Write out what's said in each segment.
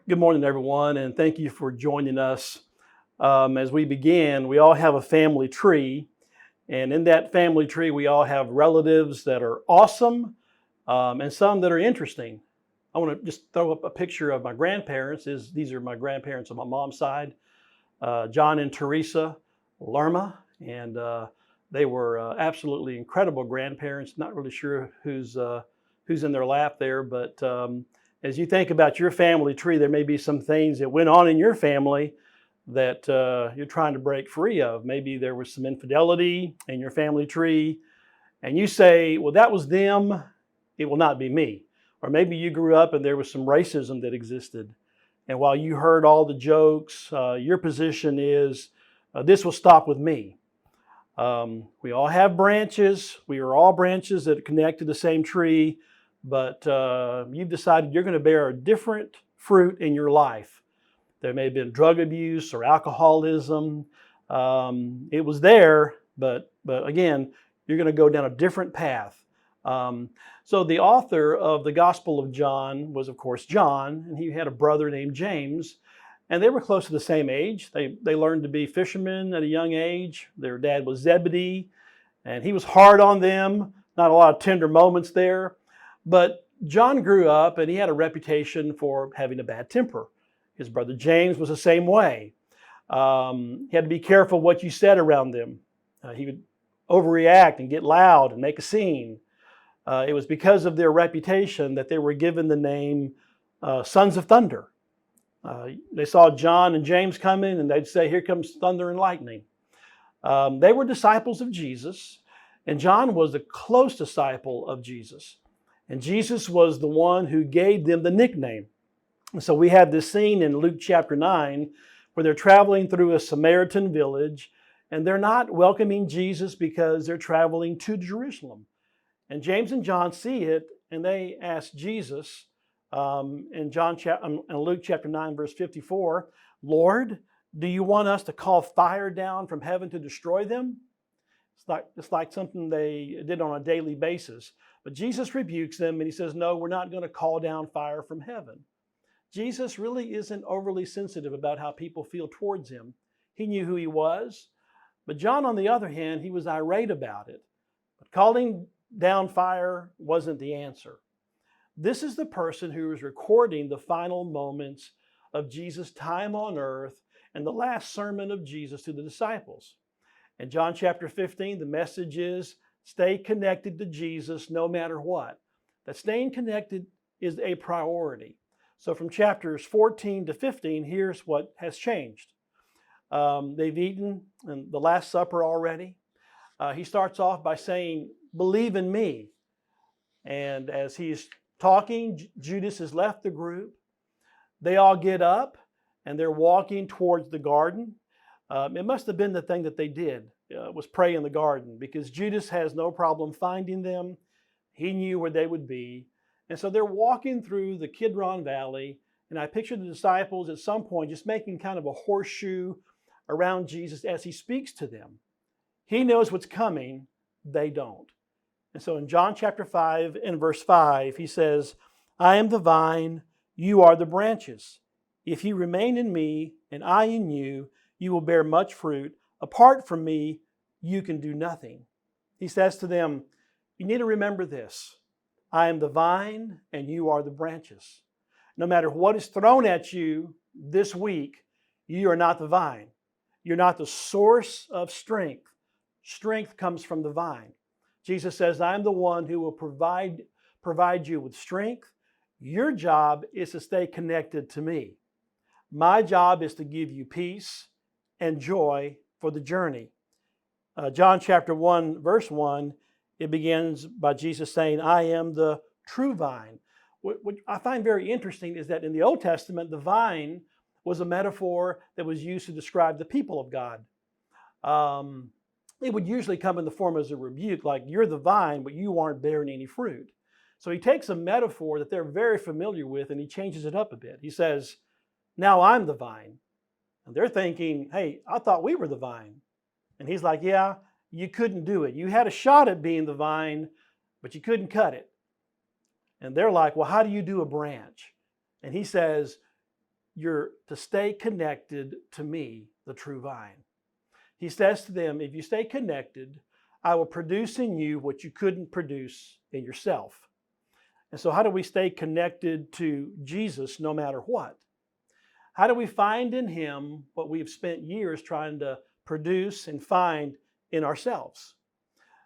Good morning, everyone, and thank you for joining us. As we begin, we all have a family tree, and in that family tree, we all have relatives that are awesome and some that are interesting. I want to just throw up a picture of my grandparents. These are my grandparents on my mom's side, John and Teresa Lerma, and they were absolutely incredible grandparents. Not really sure who's in their lap there, but as you think about your family tree, there may be some things that went on in your family that you're trying to break free of. Maybe there was some infidelity in your family tree, and you say, well, that was them, it will not be me. Or maybe you grew up and there was some racism that existed. And while you heard all the jokes, your position is, this will stop with me. We all have branches. We are all branches that connect to the same tree, but you've decided you're going to bear a different fruit in your life. There may have been drug abuse or alcoholism. It was there, but again, you're going to go down a different path. So the author of the Gospel of John was, of course, John, and he had a brother named James, and they were close to the same age. They learned to be fishermen at a young age. Their dad was Zebedee, and he was hard on them. Not a lot of tender moments there. But John grew up, and he had a reputation for having a bad temper. His brother James was the same way. He had to be careful what you said around them. He would overreact and get loud and make a scene. It was because of their reputation that they were given the name Sons of Thunder. They saw John and James coming, and they'd say, "Here comes thunder and lightning." They were disciples of Jesus, and John was a close disciple of Jesus. And Jesus was the one who gave them the nickname. And so we have this scene in Luke chapter 9 where they're traveling through a Samaritan village, and they're not welcoming Jesus because they're traveling to Jerusalem. And James and John see it, and they ask Jesus in Luke chapter 9, verse 54, "Lord, do you want us to call fire down from heaven to destroy them?" It's like something they did on a daily basis. But Jesus rebukes them, and he says, "No, we're not going to call down fire from heaven." Jesus really isn't overly sensitive about how people feel towards him. He knew who he was. But John, on the other hand, he was irate about it. But calling down fire wasn't the answer. This is the person who is recording the final moments of Jesus' time on earth and the last sermon of Jesus to the disciples. In John chapter 15, the message is, stay connected to Jesus no matter what. That staying connected is a priority. So from chapters 14 to 15, here's what has changed. They've eaten the Last Supper already. He starts off by saying, "Believe in me." And as he's talking, Judas has left the group. They all get up and they're walking towards the garden. It must have been the thing that they did, was pray in the garden, because Judas has no problem finding them. He knew where they would be. And so they're walking through the Kidron Valley, and I picture the disciples at some point just making kind of a horseshoe around Jesus as he speaks to them. He knows what's coming, they don't. And so in John chapter 5 and verse 5, he says, "I am the vine, you are the branches. If you remain in me and I in you, you will bear much fruit. Apart from me, you can do nothing." He says to them, you need to remember this. I am the vine and you are the branches. No matter what is thrown at you this week, you are not the vine. You're not the source of strength. Strength comes from the vine. Jesus says, "I'm the one who will provide you with strength. Your job is to stay connected to me. My job is to give you peace and joy for the journey." John chapter 1, verse 1, it begins by Jesus saying, "I am the true vine." What I find very interesting is that in the Old Testament, the vine was a metaphor that was used to describe the people of God. It would usually come in the form as a rebuke, like, you're the vine, but you aren't bearing any fruit. So he takes a metaphor that they're very familiar with and he changes it up a bit. He says, "Now I'm the vine." And they're thinking, "Hey, I thought we were the vine." And he's like, "Yeah, you couldn't do it. You had a shot at being the vine, but you couldn't cut it." And they're like, "Well, how do you do a branch?" And he says, you're to stay connected to me, the true vine. He says to them, if you stay connected, I will produce in you what you couldn't produce in yourself. And so how do we stay connected to Jesus no matter what? How do we find in him what we've spent years trying to produce and find in ourselves?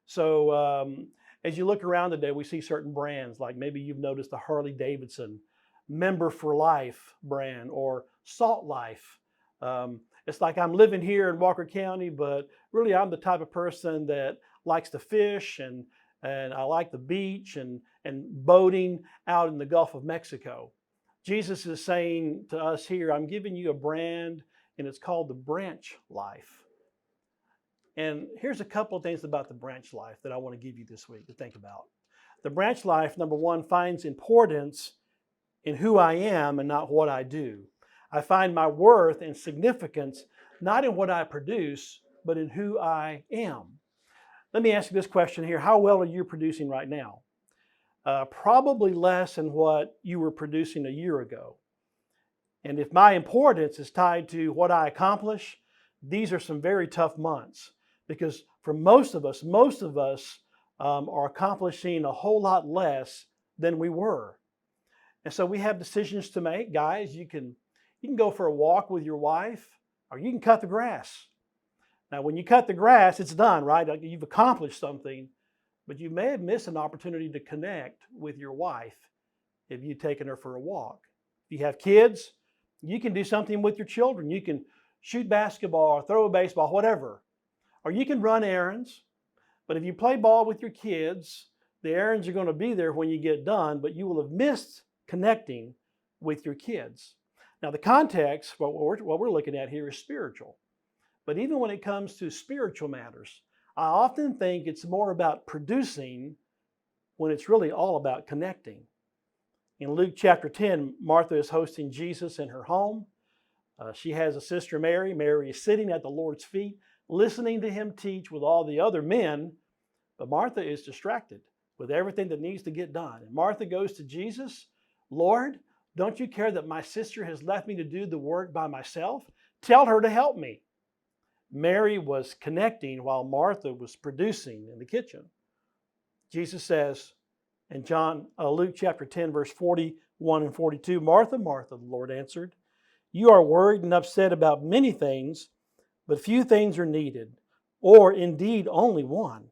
So as you look around today, we see certain brands, like maybe you've noticed the Harley Davidson Member for Life brand or Salt Life. It's like I'm living here in Walker County, but really I'm the type of person that likes to fish and I like the beach and boating out in the Gulf of Mexico. Jesus is saying to us here, I'm giving you a brand and it's called the Branch Life. And here's a couple of things about the Branch Life that I want to give you this week to think about. The Branch Life, number one, finds importance in who I am and not what I do. I find my worth and significance not in what I produce, but in who I am. Let me ask you this question here. How well are you producing right now? Probably less than what you were producing a year ago. And if my importance is tied to what I accomplish, these are some very tough months because for most of us are accomplishing a whole lot less than we were. And so we have decisions to make. Guys, you can go for a walk with your wife or you can cut the grass. Now, when you cut the grass, it's done, right? You've accomplished something, but you may have missed an opportunity to connect with your wife if you've taken her for a walk. If you have kids, you can do something with your children. You can shoot basketball or throw a baseball, whatever. Or you can run errands. But if you play ball with your kids, the errands are going to be there when you get done, but you will have missed connecting with your kids. Now, the context, what we're looking at here is spiritual. But even when it comes to spiritual matters, I often think it's more about producing when it's really all about connecting. In Luke chapter 10, Martha is hosting Jesus in her home. She has a sister, Mary. Mary is sitting at the Lord's feet, listening to him teach with all the other men. But Martha is distracted with everything that needs to get done. And Martha goes to Jesus, Lord, don't you care that my sister has left me to do the work by myself? Tell her to help me. Mary was connecting while Martha was producing in the kitchen. Jesus says in Luke chapter 10, verse 41 and 42, Martha, Martha, the Lord answered, you are worried and upset about many things, but few things are needed, or indeed only one.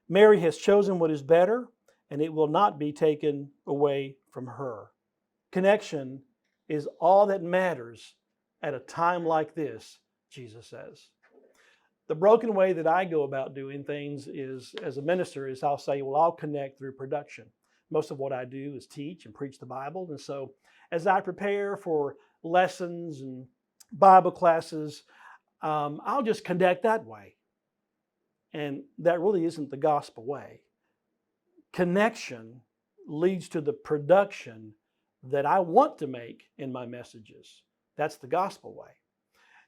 Mary has chosen what is better, and it will not be taken away from her. Connection is all that matters at a time like this, Jesus says. The broken way that I go about doing things is, as a minister, is I'll say, well, I'll connect through production. Most of what I do is teach and preach the Bible. And so as I prepare for lessons and Bible classes, I'll just connect that way. And that really isn't the gospel way. Connection leads to the production that I want to make in my messages. That's the gospel way.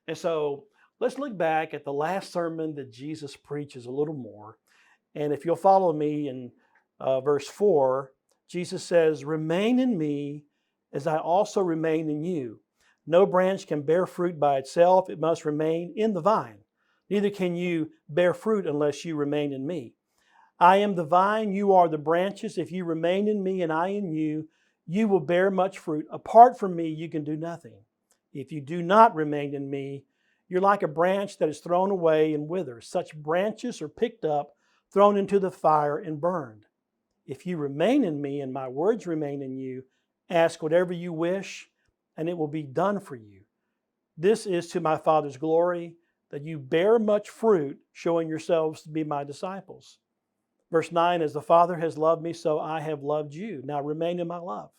And so let's look back at the last sermon that Jesus preaches a little more. And if you'll follow me in verse 4, Jesus says, remain in me as I also remain in you. No branch can bear fruit by itself. It must remain in the vine. Neither can you bear fruit unless you remain in me. I am the vine, you are the branches. If you remain in me and I in you, you will bear much fruit. Apart from me, you can do nothing. If you do not remain in me, you're like a branch that is thrown away and withers. Such branches are picked up, thrown into the fire, and burned. If you remain in me and my words remain in you, ask whatever you wish, and it will be done for you. This is to my Father's glory, that you bear much fruit, showing yourselves to be my disciples. Verse 9, as the Father has loved me, so I have loved you. Now remain in my love.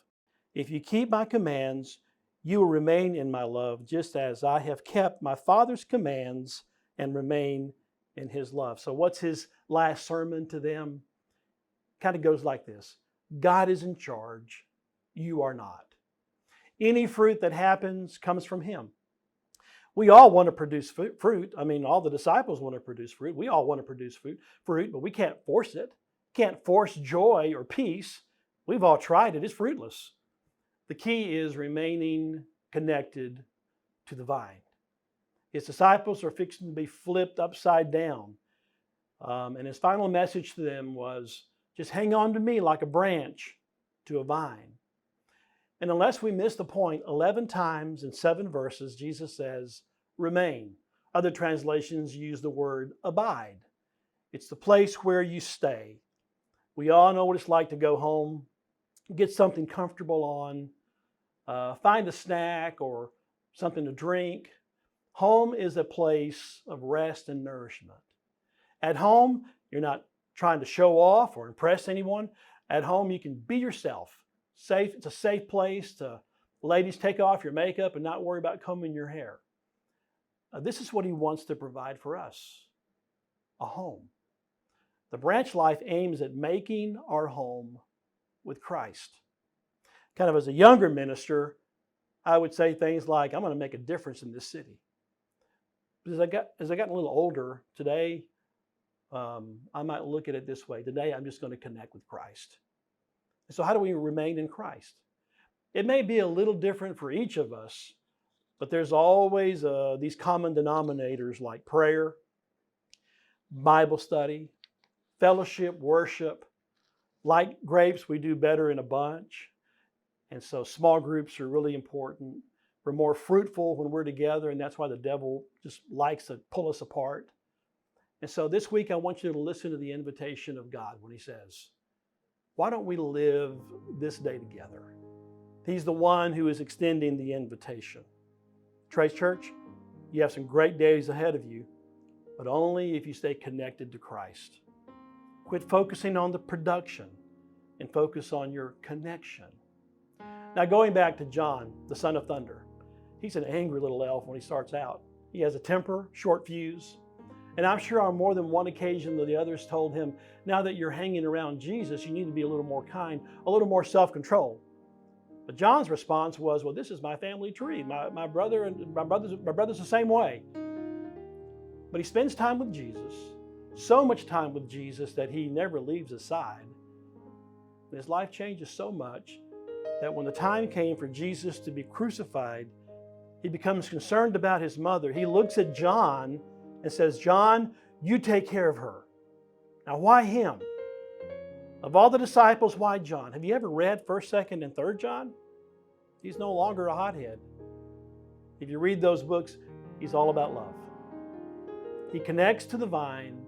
If you keep my commands, you will remain in my love, just as I have kept my Father's commands and remain in his love. So what's his last sermon to them? Kind of goes like this. God is in charge. You are not. Any fruit that happens comes from him. We all want to produce fruit. I mean, all the disciples want to produce fruit. We all want to produce fruit, but we can't force it. Can't force joy or peace. We've all tried it. It's fruitless. The key is remaining connected to the vine. His disciples are fixing to be flipped upside down. And his final message to them was, just hang on to me like a branch to a vine. And unless we miss the point, 11 times in 7 verses, Jesus says, remain. Other translations use the word abide. It's the place where you stay. We all know what it's like to go home, get something comfortable on, find a snack or something to drink. Home is a place of rest and nourishment. At home, you're not trying to show off or impress anyone. At home, you can be yourself. Safe. It's a safe place to, ladies, take off your makeup and not worry about combing your hair. This is what he wants to provide for us, a home. The branch life aims at making our home with Christ. Kind of as a younger minister, I would say things like, I'm going to make a difference in this city. But as I got a little older today, I might look at it this way. Today, I'm just going to connect with Christ. So how do we remain in Christ? It may be a little different for each of us, but there's always these common denominators like prayer, Bible study, fellowship, worship. Like grapes, we do better in a bunch. And so small groups are really important. We're more fruitful when we're together, and that's why the devil just likes to pull us apart. And so this week, I want you to listen to the invitation of God when he says, why don't we live this day together? He's the one who is extending the invitation. Trace Church, you have some great days ahead of you, but only if you stay connected to Christ. Quit focusing on the production and focus on your connection. Now, going back to John, the son of thunder, he's an angry little elf when he starts out. He has a temper, short fuse. And I'm sure on more than one occasion that the others told him, now that you're hanging around Jesus, you need to be a little more kind, a little more self-control. But John's response was, well, this is my family tree. My brother's the same way. But he spends time with Jesus, so much time with Jesus that he never leaves his side. And his life changes so much that when the time came for Jesus to be crucified, he becomes concerned about his mother. He looks at John and says, John, you take care of her. Now, why him? Of all the disciples, why John? Have you ever read 1st, 2nd, and 3rd John? He's no longer a hothead. If you read those books, he's all about love. He connects to the vine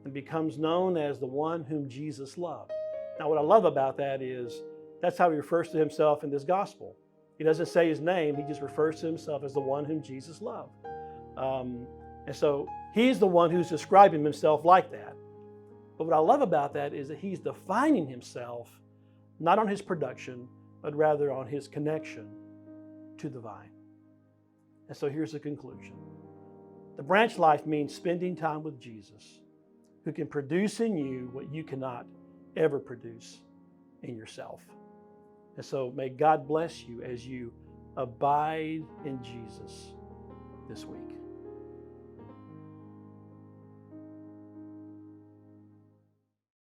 and becomes known as the one whom Jesus loved. Now, what I love about that is that's how he refers to himself in this gospel. He doesn't say his name. He just refers to himself as the one whom Jesus loved. And so he's the one who's describing himself like that. But what I love about that is that he's defining himself not on his production, but rather on his connection to the vine. And so here's the conclusion. The branch life means spending time with Jesus, who can produce in you what you cannot ever produce in yourself. And so may God bless you as you abide in Jesus this week.